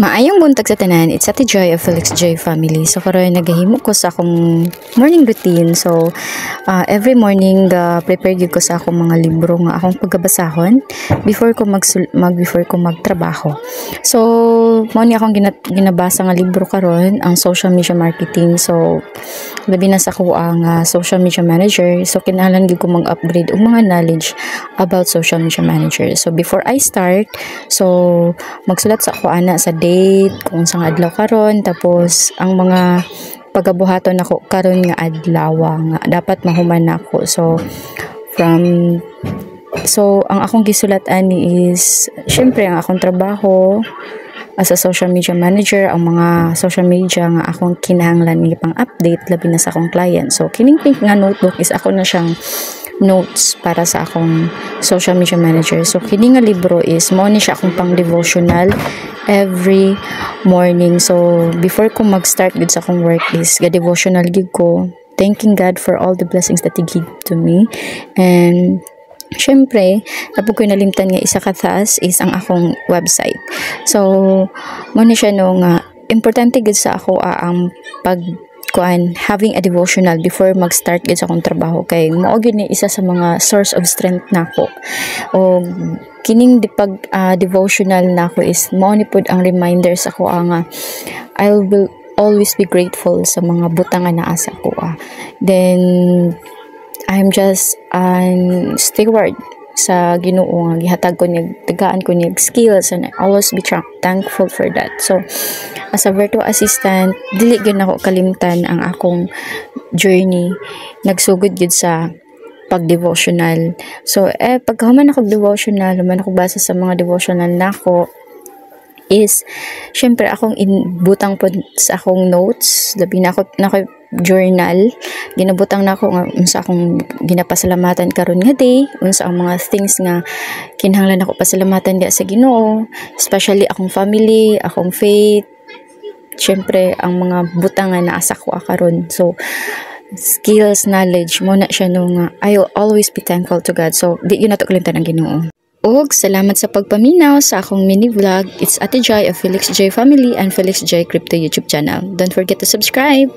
Maayong buntag sa tanan, it's Ate Joy of Felix Joy Family. So karon nagahimo ko sa akong morning routine. So every morning prepare gyud ko sa akong mga libro nga akong pagbabasahon before ko magtrabaho. So mao ni akong ginabasa nga libro karon, ang social media marketing. So labi na sa ako ang social media manager. So kinahanglan gyud ko mag-upgrade og mga knowledge about social media manager. So before I start, so magsulat sa ako ana sa date kung sang adlaw karon, tapos ang mga pagabuhaton nako karon nga adlaw nga dapat mahuman nako. So ang akong gisulat-an is syempre ang akong trabaho as a social media manager, ang mga social media nga akong kinahanglan ni pang update labi na sa akong client. So kining pink nga notebook is ako na siyang notes para sa akong social media manager. So kini nga libro is mao ni siya akong pang devotional every morning. So before ko mag-start gud sa akong work is ga devotional gid ko, thanking God for all the blessings that He gave to me. And syempre, napag ko nalimtan nga isa ka taas is ang akong website. So mo ni siya no nga importante gud sa ako ang having a devotional before mag-start gid sa akong trabaho, kay mao gyud ni isa sa mga source of strength nako. O kining devotional nako is mao ni pud ang reminder sa ako nga I will always be grateful sa mga butang nga naa sa ako. Then I'm just an steward sa Ginoo nga gihatag ko niya, tagaan ko niya skills, and I always be thankful for that. So as a virtual assistant, dili gyud nako kalimtan ang akong journey nagsugod gyud sa pag-devotional. So pagkahuman ako devotional, human ako basa sa mga devotional nako is syempre akong inbutang po sa akong notes, labi na ako journal, ginabutang na ako nga unsa akong ginapasalamatan karon nga day, unsa ang mga things nga kinahanglan ako pasalamatan diya sa Ginoo, especially akong family, akong faith, syempre ang mga butang nga naa sa ako karon. So skills, knowledge mo na siya no nga I will always be thankful to God. So di yun nato kalimtan ang Ginoo. Og salamat sa pagpaminaw sa akong mini vlog. It's Ate Joy of Felix Joy Family and Felix Joy Crypto YouTube channel. Don't forget to subscribe.